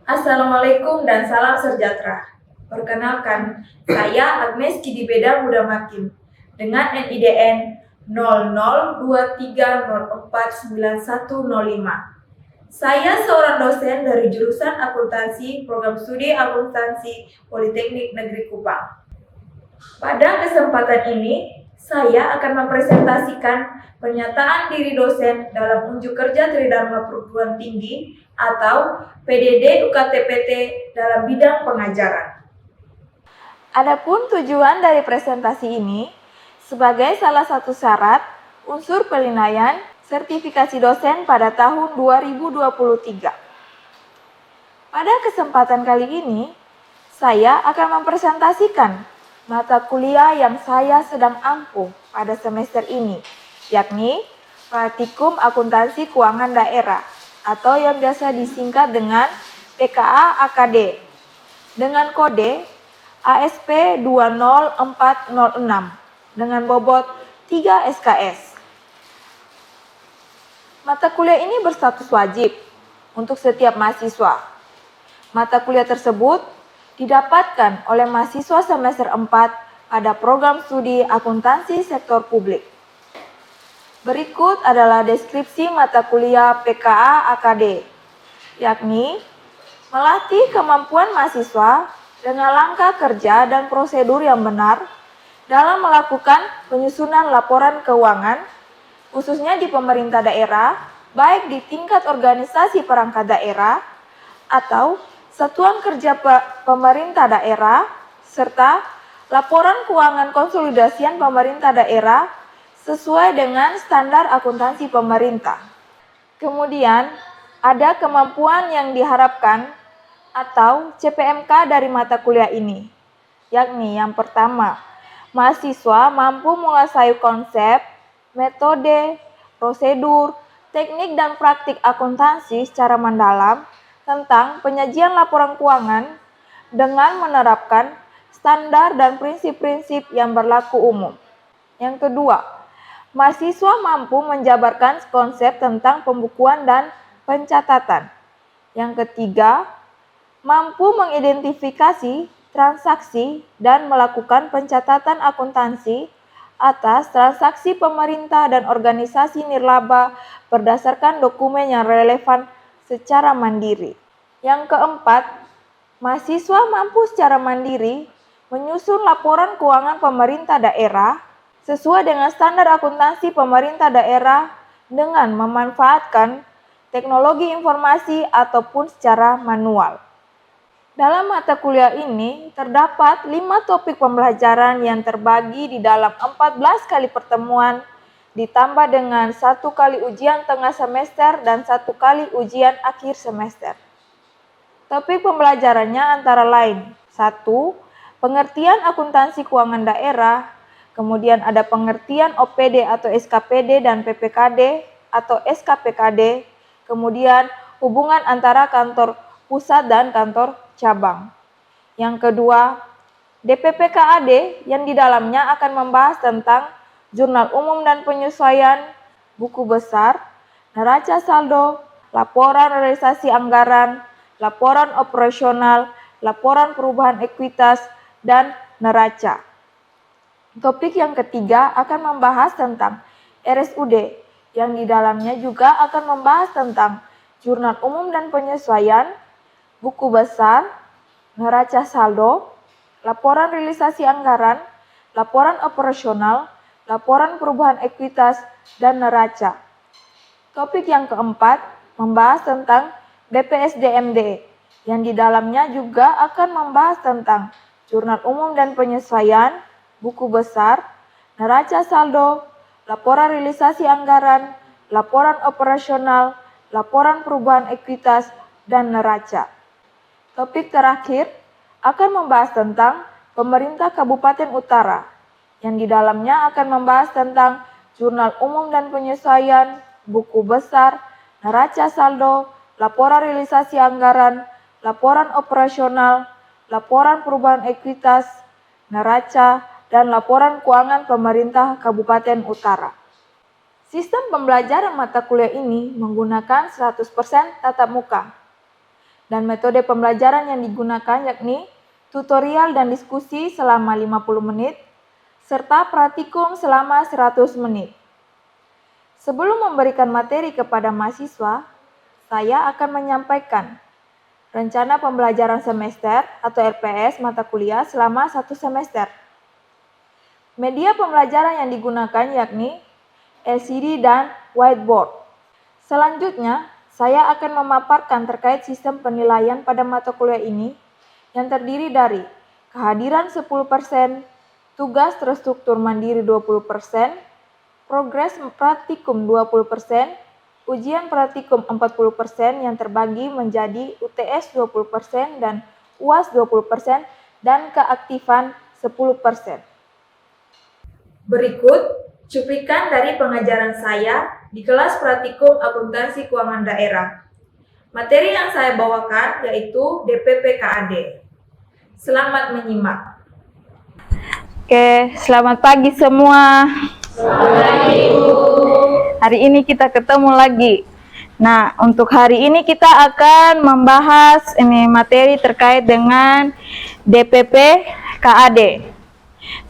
Assalamualaikum dan salam sejahtera. Perkenalkan, saya Agnes Kidibeda Mudamakin dengan NIDN 0023049105. Saya seorang dosen dari jurusan Akuntansi, Program Studi Akuntansi Politeknik Negeri Kupang. Pada kesempatan ini, saya akan mempresentasikan pernyataan diri dosen dalam unjuk kerja Tridharma Perguruan Tinggi atau PDD UKT-PT dalam bidang pengajaran. Adapun tujuan dari presentasi ini, sebagai salah satu syarat unsur penilaian sertifikasi dosen pada tahun 2023. Pada kesempatan kali ini, saya akan mempresentasikan mata kuliah yang saya sedang ampuh pada semester ini, yakni Praktikum Akuntansi Keuangan Daerah atau yang biasa disingkat dengan PKA AKD dengan kode ASP 20406 dengan bobot 3 SKS. Mata kuliah ini berstatus wajib untuk setiap mahasiswa. Mata kuliah tersebut didapatkan oleh mahasiswa semester 4 pada program studi akuntansi sektor publik. Berikut adalah deskripsi mata kuliah PKA AKD, yakni melatih kemampuan mahasiswa dengan langkah kerja dan prosedur yang benar dalam melakukan penyusunan laporan keuangan, khususnya di pemerintah daerah, baik di tingkat organisasi perangkat daerah atau satuan kerja pemerintah daerah, serta laporan keuangan konsolidasian pemerintah daerah sesuai dengan standar akuntansi pemerintah. Kemudian, ada kemampuan yang diharapkan atau CPMK dari mata kuliah ini, yakni yang pertama, mahasiswa mampu menguasai konsep, metode, prosedur, teknik dan praktik akuntansi secara mendalam tentang penyajian laporan keuangan dengan menerapkan standar dan prinsip-prinsip yang berlaku umum. Yang kedua, mahasiswa mampu menjabarkan konsep tentang pembukuan dan pencatatan. Yang ketiga, mampu mengidentifikasi transaksi dan melakukan pencatatan akuntansi atas transaksi pemerintah dan organisasi nirlaba berdasarkan dokumen yang relevan secara mandiri. Yang keempat, mahasiswa mampu secara mandiri menyusun laporan keuangan pemerintah daerah sesuai dengan standar akuntansi pemerintah daerah dengan memanfaatkan teknologi informasi ataupun secara manual. Dalam mata kuliah ini, terdapat 5 topik pembelajaran yang terbagi di dalam 14 kali pertemuan ditambah dengan 1 kali ujian tengah semester dan 1 kali ujian akhir semester. Topik pembelajarannya antara lain 1. Pengertian akuntansi keuangan daerah, kemudian ada pengertian OPD atau SKPD dan PPKD atau SKPKD, kemudian hubungan antara kantor pusat dan kantor cabang. Yang kedua, DPPKAD yang di dalamnya akan membahas tentang jurnal umum dan penyesuaian, buku besar, neraca saldo, laporan realisasi anggaran, laporan operasional, laporan perubahan ekuitas, dan neraca. Topik yang ketiga akan membahas tentang RSUD yang di dalamnya juga akan membahas tentang jurnal umum dan penyesuaian, buku besar, neraca saldo, laporan realisasi anggaran, laporan operasional, laporan perubahan ekuitas, dan neraca. Topik yang keempat membahas tentang BPSDMD, yang di dalamnya juga akan membahas tentang jurnal umum dan penyesuaian, buku besar, neraca saldo, laporan realisasi anggaran, laporan operasional, laporan perubahan ekuitas, dan neraca. Topik terakhir akan membahas tentang pemerintah Kabupaten Utara, yang di dalamnya akan membahas tentang jurnal umum dan penyesuaian, buku besar, neraca saldo, laporan realisasi anggaran, laporan operasional, laporan perubahan ekuitas, neraca, dan laporan keuangan pemerintah Kabupaten Utara. Sistem pembelajaran mata kuliah ini menggunakan 100% tatap muka. Dan metode pembelajaran yang digunakan yakni tutorial dan diskusi selama 50 menit, serta praktikum selama 100 menit. Sebelum memberikan materi kepada mahasiswa, saya akan menyampaikan rencana pembelajaran semester atau RPS mata kuliah selama 1 semester. Media pembelajaran yang digunakan yakni LCD dan whiteboard. Selanjutnya, saya akan memaparkan terkait sistem penilaian pada mata kuliah ini yang terdiri dari kehadiran 10%, tugas terstruktur mandiri 20%, progres praktikum 20%, ujian praktikum 40% yang terbagi menjadi UTS 20% dan UAS 20% dan keaktifan 10%. Berikut cuplikan dari pengajaran saya di kelas praktikum akuntansi keuangan daerah. Materi yang saya bawakan yaitu DPP KAD. Selamat menyimak. Oke, selamat pagi semua. Selamat pagi, Ibu. Hari ini kita ketemu lagi. Nah, untuk hari ini kita akan membahas materi terkait dengan DPP KAD.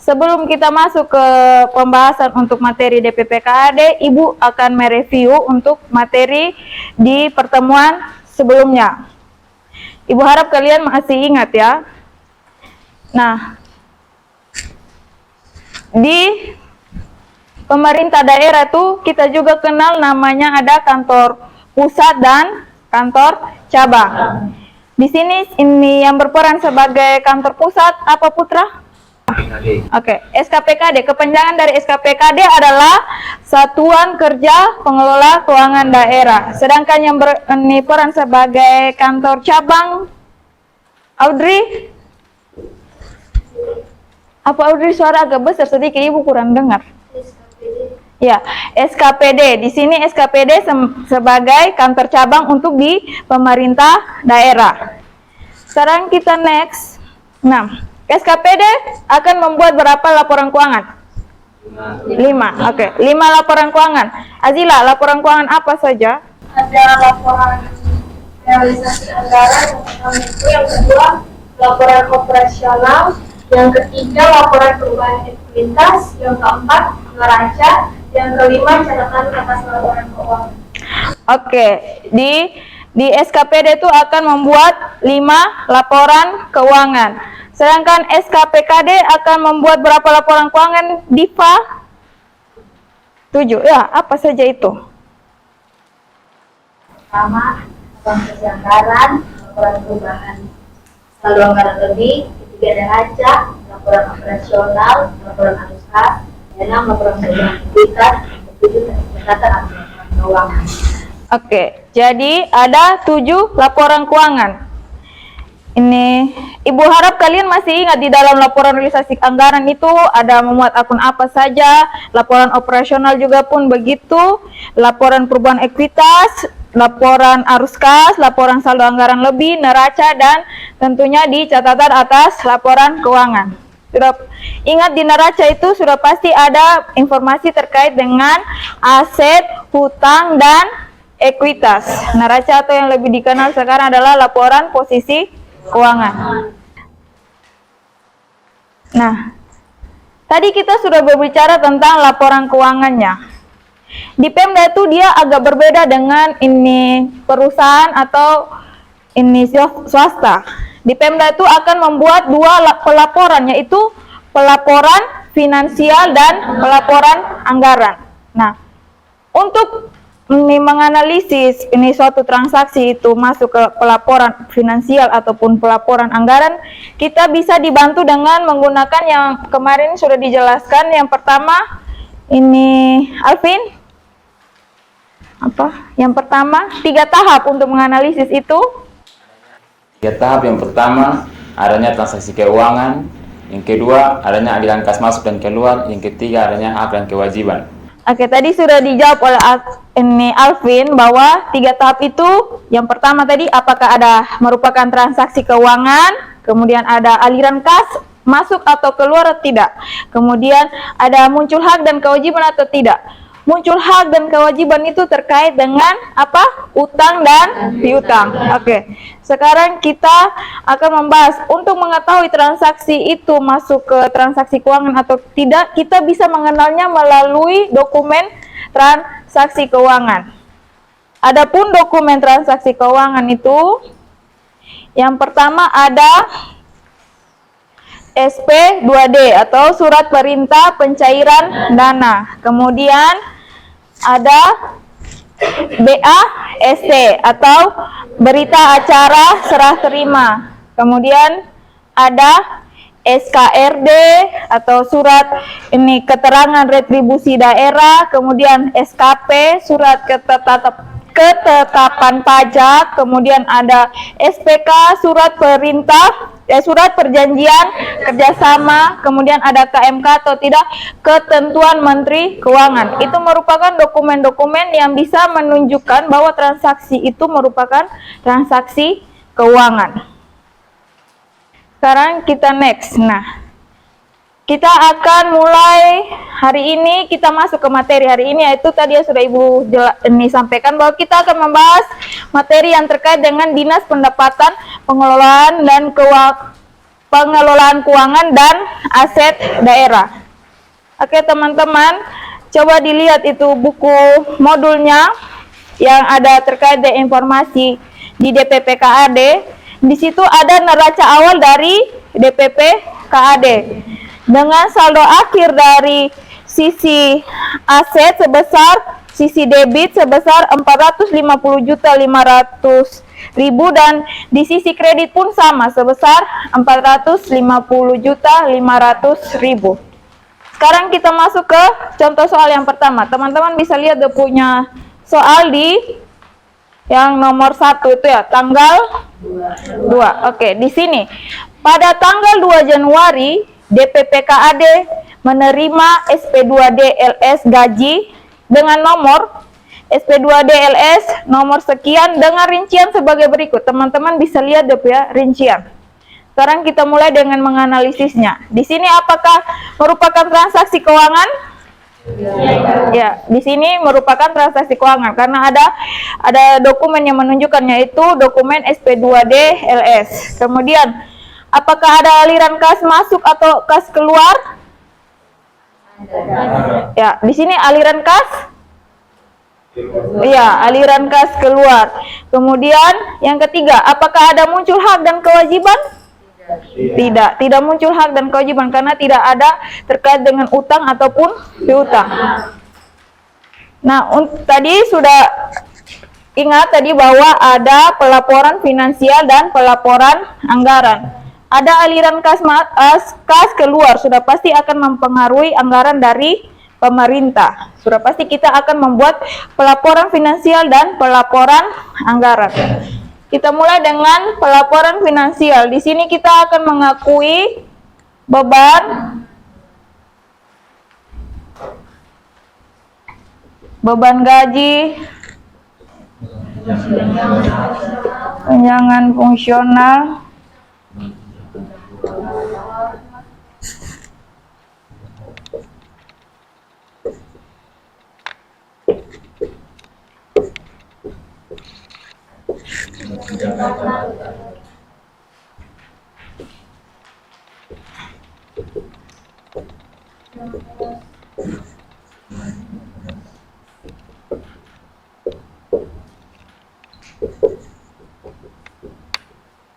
Sebelum kita masuk ke pembahasan untuk materi DPP KAD, Ibu akan mereview untuk materi di pertemuan sebelumnya. Ibu harap kalian masih ingat ya. Nah, di pemerintah daerah tuh kita juga kenal namanya ada kantor pusat dan kantor cabang. Di sini ini yang berperan sebagai kantor pusat apa Putra? Oke, SKPKD. Kepanjangan dari SKPKD adalah Satuan Kerja Pengelola Keuangan Daerah. Sedangkan yang berperan sebagai kantor cabang, Audrey? Apa Audrey suara agak besar sedikit, Ibu kurang dengar. Ya, SKPD. Di sini SKPD sebagai kantor cabang untuk di pemerintah daerah. Sekarang kita next. Nah, SKPD akan membuat berapa laporan keuangan? 5. Oke, 5 laporan keuangan. Azila, laporan keuangan apa saja? Ada laporan realisasi anggaran, yang kedua laporan operasional, yang ketiga laporan perubahan ekuitas, yang keempat neraca, yang kelima catatan atas laporan keuangan. Oke, di SKPD itu akan membuat 5 laporan keuangan. Sedangkan SKPKD akan membuat berapa laporan keuangan, Diva? 7. Ya, apa saja itu? Pertama, laporan kerja anggaran, laporan perubahan saldo anggaran lebih, ketiga neraca, laporan operasional, laporan arus kas, 6 laporan perubahan ekuitas, 7 catatan atas laporan keuangan. Oke, jadi ada 7 laporan keuangan. Ini, Ibu harap kalian masih ingat di dalam laporan realisasi anggaran itu ada memuat akun apa saja, laporan operasional juga pun begitu, laporan perubahan ekuitas, laporan arus kas, laporan saldo anggaran lebih, neraca, dan tentunya di catatan atas laporan keuangan. Sudah ingat di neraca itu sudah pasti ada informasi terkait dengan aset, hutang, dan ekuitas. Neraca atau yang lebih dikenal sekarang adalah laporan posisi keuangan. Nah, tadi kita sudah berbicara tentang laporan keuangannya. Di Pemda itu dia agak berbeda dengan ini perusahaan atau ini swasta. Di Pemda itu akan membuat 2 pelaporan, yaitu pelaporan finansial dan pelaporan anggaran. Nah, untuk menganalisis ini suatu transaksi itu masuk ke pelaporan finansial ataupun pelaporan anggaran, kita bisa dibantu dengan menggunakan yang kemarin sudah dijelaskan. Yang pertama ini Alvin, apa? Yang pertama 3 tahap untuk menganalisis itu. 3 tahap. Yang pertama adanya transaksi keuangan, yang kedua adanya aliran kas masuk dan keluar, yang ketiga adanya hak dan kewajiban. Oke, tadi sudah dijawab oleh Alvin bahwa 3 tahap itu, yang pertama tadi apakah ada merupakan transaksi keuangan, kemudian ada aliran kas masuk atau keluar atau tidak, kemudian ada muncul hak dan kewajiban atau tidak. muncul hak dan kewajiban itu terkait dengan apa? Utang dan piutang. Oke. Sekarang kita akan membahas untuk mengetahui transaksi itu masuk ke transaksi keuangan atau tidak, kita bisa mengenalnya melalui dokumen transaksi keuangan. Adapun dokumen transaksi keuangan itu yang pertama ada SP2D atau surat perintah pencairan dana. Kemudian ada BAST atau berita acara serah terima. Kemudian ada SKRD atau surat ini keterangan retribusi daerah. Kemudian SKP surat ketetapan pajak. Kemudian ada SPK surat surat perjanjian kerjasama. Kemudian ada KMK atau tidak, ketentuan Menteri Keuangan. Itu merupakan dokumen-dokumen yang bisa menunjukkan bahwa transaksi itu merupakan transaksi keuangan. Sekarang kita next. Nah, kita akan mulai hari ini, kita masuk ke materi hari ini, yaitu tadi yang sudah Ibu sampaikan bahwa kita akan membahas materi yang terkait dengan Dinas Pendapatan, Pengelolaan dan Pengelolaan Keuangan dan Aset Daerah. Oke teman-teman, coba dilihat itu buku modulnya yang ada terkait dengan informasi di DPP KAD. Di situ ada neraca awal dari DPP KAD. Dengan saldo akhir dari sisi aset sebesar sisi debit sebesar 450.500.000 dan di sisi kredit pun sama sebesar 450.500.000. Sekarang kita masuk ke contoh soal yang pertama. Teman-teman bisa lihat dia punya soal di yang nomor 1 itu ya, tanggal 2. Oke, di sini pada tanggal 2 Januari DPP KAD menerima SP2D LS gaji dengan nomor SP2D LS nomor sekian dengan rincian sebagai berikut. Teman-teman bisa lihat ya rincian. Sekarang kita mulai dengan menganalisisnya. Di sini apakah merupakan transaksi keuangan? Ya, di sini merupakan transaksi keuangan karena ada dokumen yang menunjukkannya, yaitu dokumen SP2D LS. Kemudian apakah ada aliran kas masuk atau kas keluar? Ya, di sini aliran kas. Ya, aliran kas keluar. Kemudian yang ketiga, apakah ada muncul hak dan kewajiban? Tidak muncul hak dan kewajiban karena tidak ada terkait dengan utang ataupun piutang. Nah, tadi sudah ingat tadi bahwa ada pelaporan finansial dan pelaporan anggaran. Ada aliran kas keluar, sudah pasti akan mempengaruhi anggaran dari pemerintah. Sudah pasti kita akan membuat pelaporan finansial dan pelaporan anggaran. Kita mulai dengan pelaporan finansial. Di sini kita akan mengakui beban gaji, tunjangan fungsional,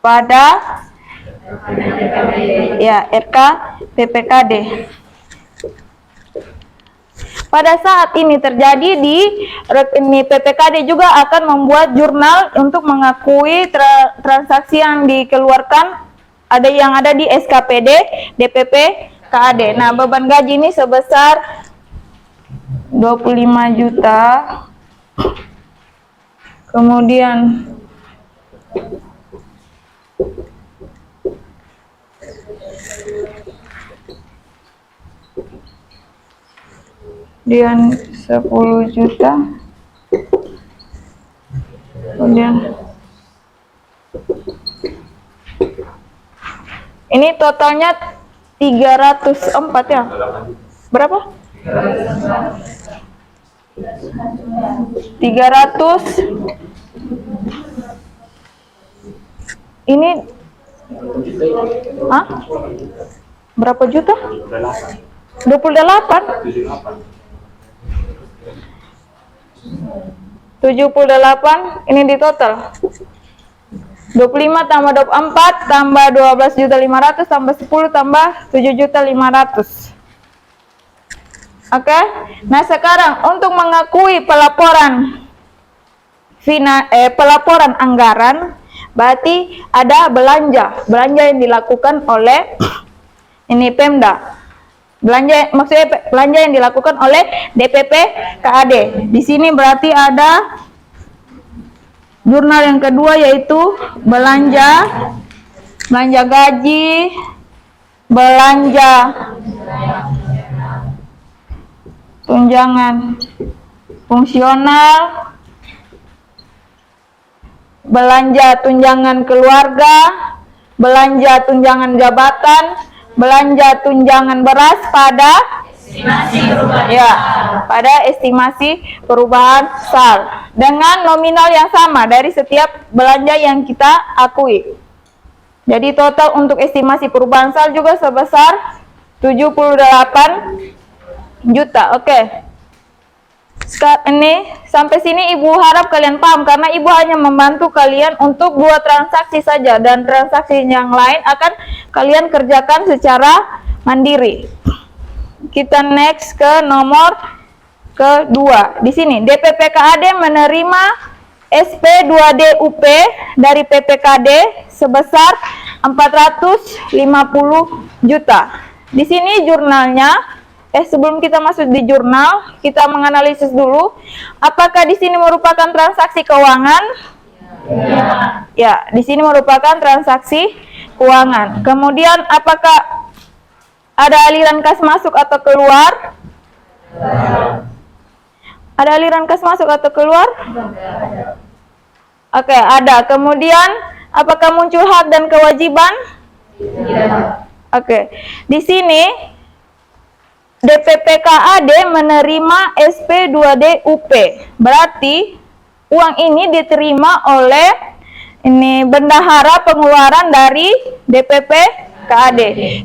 pada ya RK PPKD. Pada saat ini terjadi di PPKD juga akan membuat jurnal untuk mengakui transaksi yang dikeluarkan yang ada di SKPD DPP KAD. Nah, beban gaji ini sebesar 25 juta. Kemudian kemudian 10 juta, kemudian ini totalnya 304 ya, berapa? 300. Ini berapa juta? 28. 78. Ini di total 25 tambah 24 tambah 12.500 tambah 10 tambah 7.500. Oke. Nah, sekarang untuk mengakui pelaporan pelaporan anggaran, berarti ada belanja yang dilakukan oleh ini Pemda. Maksudnya belanja yang dilakukan oleh DPP KAD. Di sini berarti ada jurnal yang kedua, yaitu belanja gaji, belanja tunjangan fungsional, belanja tunjangan keluarga, belanja tunjangan jabatan, belanja tunjangan beras pada pada estimasi perubahan SAL dengan nominal yang sama dari setiap belanja yang kita akui. Jadi total untuk estimasi perubahan SAL juga sebesar 78 juta. Oke. Ini sampai sini Ibu harap kalian paham, karena Ibu hanya membantu kalian untuk 2 transaksi saja, dan transaksi yang lain akan kalian kerjakan secara mandiri. Kita next ke nomor kedua. Di sini DPP KAD menerima SP2D UP dari PPKD sebesar 450 juta. Di sini jurnalnya. Sebelum kita masuk di jurnal, kita menganalisis dulu apakah di sini merupakan transaksi keuangan. Ya, di sini merupakan transaksi keuangan. Kemudian apakah ada aliran kas masuk atau keluar? Ada aliran kas masuk atau keluar? Oke, ada. Kemudian apakah muncul hak dan kewajiban? Oke. Di sini DPP KAD menerima SP2D UP. Berarti uang ini diterima oleh bendahara pengeluaran dari DPP KAD.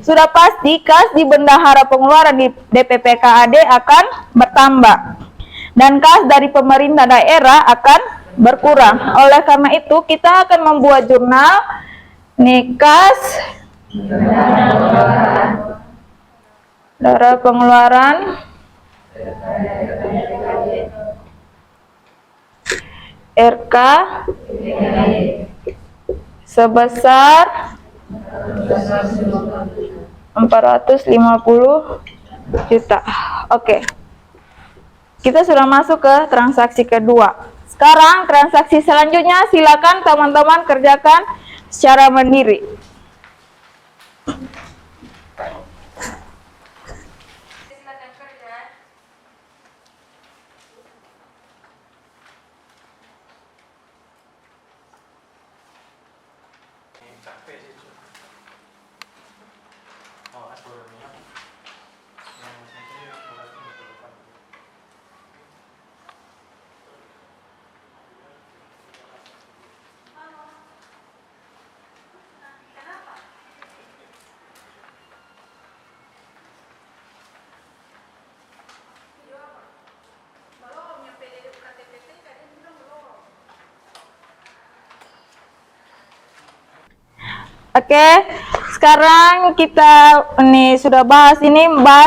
Sudah pasti kas di bendahara pengeluaran di DPP KAD akan bertambah. Dan kas dari pemerintah daerah akan berkurang. Oleh karena itu kita akan membuat jurnal kas darah pengeluaran RK sebesar 450 juta. Oke. Kita sudah masuk ke transaksi kedua. Sekarang transaksi selanjutnya silakan teman-teman kerjakan secara mandiri. Oke, sekarang kita sudah bahas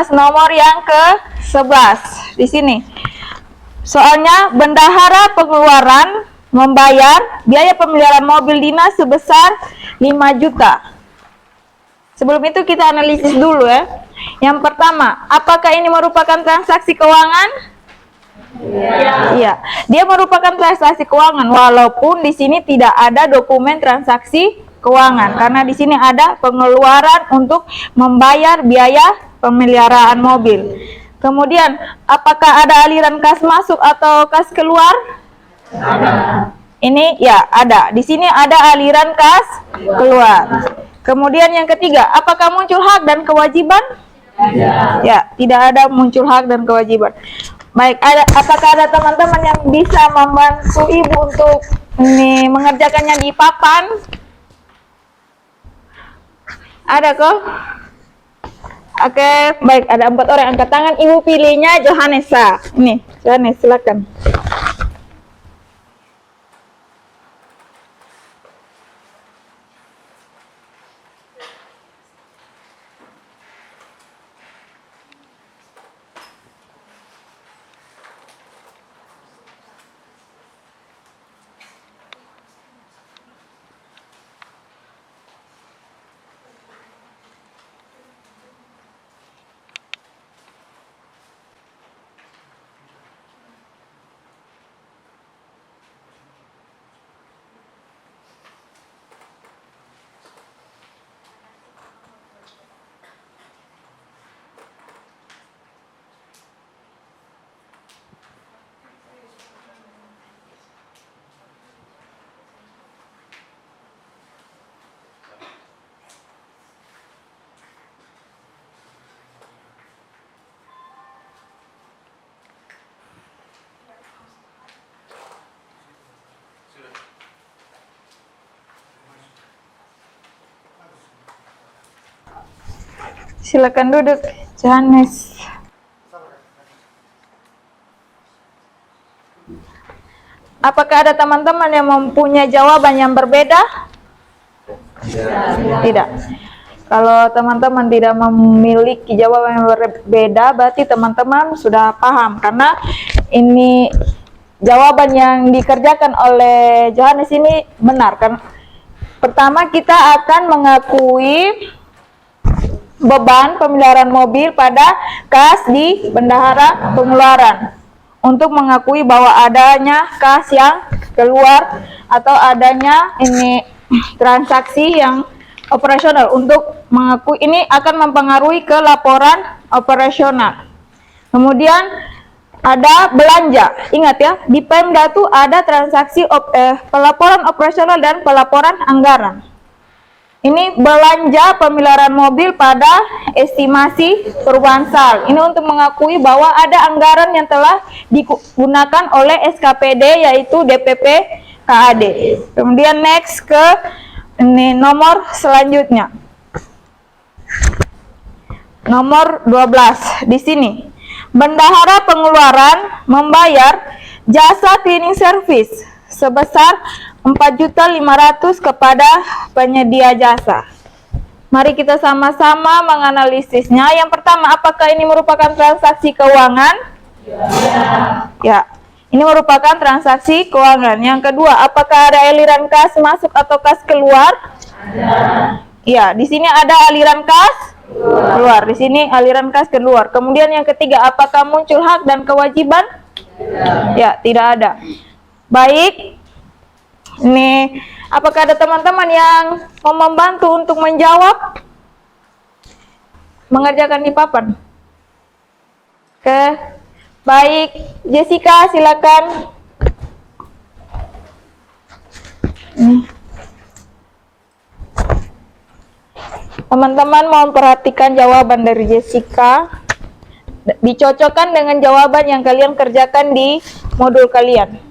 nomor yang ke-11 di sini. Soalnya bendahara pengeluaran membayar biaya pemeliharaan mobil dinas sebesar 5 juta. Sebelum itu kita analisis dulu ya. Yang pertama, apakah ini merupakan transaksi keuangan? Iya. Dia merupakan transaksi keuangan walaupun di sini tidak ada dokumen transaksi keuangan, karena di sini ada pengeluaran untuk membayar biaya pemeliharaan mobil. Kemudian, apakah ada aliran kas masuk atau kas keluar? Ada. Ini ya ada. Di sini ada aliran kas keluar. Kemudian yang ketiga, apakah muncul hak dan kewajiban? Ya, tidak ada muncul hak dan kewajiban. Baik, apakah ada teman-teman yang bisa membantu ibu untuk mengerjakannya di papan? Ada kok? Oke, baik, ada 4 orang yang angkat tangan. Ibu pilihnya Johanesa. Ini, Johannes, silakan. Silakan duduk, Johannes. Apakah ada teman-teman yang mempunyai jawaban yang berbeda? Tidak. Kalau teman-teman tidak memiliki jawaban yang berbeda, berarti teman-teman sudah paham, karena ini jawaban yang dikerjakan oleh Johannes ini benar kan? Pertama, kita akan mengakui beban pemeliharaan mobil pada kas di bendahara pengeluaran untuk mengakui bahwa adanya kas yang keluar atau adanya transaksi yang operasional. Untuk mengakui ini akan mempengaruhi ke laporan operasional. Kemudian ada belanja. Ingat ya, di Pemda itu ada transaksi pelaporan operasional dan pelaporan anggaran. Ini belanja pemeliharaan mobil pada estimasi perubahan saldo. Ini untuk mengakui bahwa ada anggaran yang telah digunakan oleh SKPD, yaitu DPP KAD. Kemudian next ke nomor selanjutnya. Nomor 12 di sini. Bendahara pengeluaran membayar jasa cleaning service sebesar 4.500.000 kepada penyedia jasa. Mari kita sama-sama menganalisisnya. Yang pertama, apakah ini merupakan transaksi keuangan? Ya, ini merupakan transaksi keuangan. Yang kedua, apakah ada aliran kas masuk atau kas keluar? Ya, di sini ada aliran kas keluar. Di sini aliran kas keluar. Kemudian yang ketiga, apakah muncul hak dan kewajiban? Ya, tidak ada. Baik. Ini, apakah ada teman-teman yang mau membantu untuk menjawab? Mengerjakan di papan. Oke. Baik, Jessica silakan. Teman-teman mau memperhatikan jawaban dari Jessica. Dicocokkan dengan jawaban yang kalian kerjakan di modul kalian.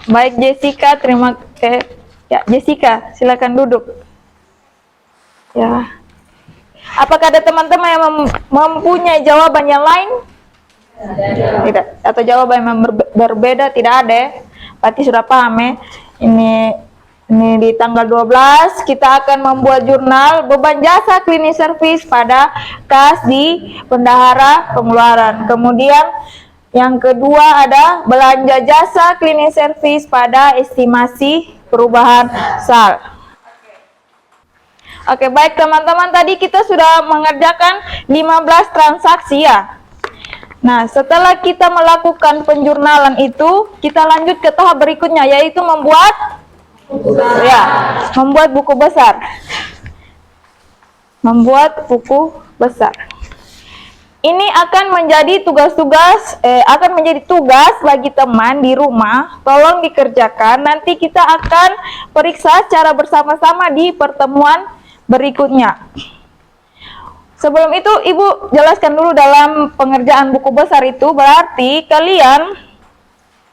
Baik Jessica, ya Jessica, silakan duduk. Ya. Apakah ada teman-teman yang mempunyai jawaban yang lain? Tidak. Atau jawaban yang berbeda? Tidak ada ya? Berarti sudah paham ya? Ini di tanggal 12 kita akan membuat jurnal beban jasa cleaning service pada kas di bendahara pengeluaran. Kemudian yang kedua ada belanja jasa cleaning service pada estimasi perubahan SAL. Oke, baik teman-teman, tadi kita sudah mengerjakan 15 transaksi ya. Nah, setelah kita melakukan penjurnalan itu, kita lanjut ke tahap berikutnya, yaitu membuat membuat buku besar. Membuat buku besar. Ini akan menjadi tugas bagi teman di rumah. Tolong dikerjakan. Nanti kita akan periksa secara bersama-sama di pertemuan berikutnya. Sebelum itu, Ibu jelaskan dulu dalam pengerjaan buku besar itu, berarti kalian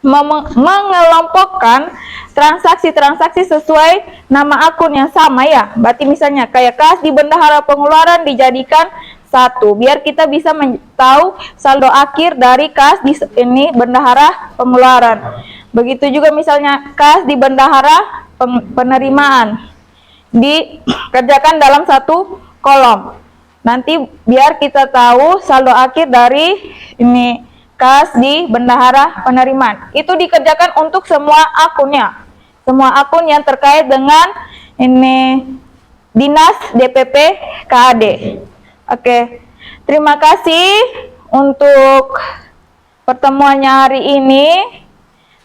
mengelompokkan transaksi-transaksi sesuai nama akun yang sama ya. Berarti misalnya kayak kas di bendahara pengeluaran dijadikan 1, biar kita bisa tahu saldo akhir dari kas di ini bendahara pengeluaran. Begitu juga misalnya kas di bendahara penerimaan dikerjakan dalam 1 kolom. Nanti biar kita tahu saldo akhir dari ini kas di bendahara penerimaan. Itu dikerjakan untuk semua akunnya. Semua akun yang terkait dengan ini Dinas DPP KAD. Oke. Terima kasih untuk pertemuannya hari ini.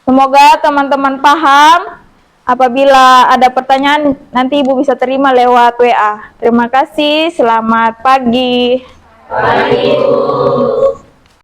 Semoga teman-teman paham. Apabila ada pertanyaan, nanti Ibu bisa terima lewat WA. Terima kasih, selamat pagi. Pagi, Bu.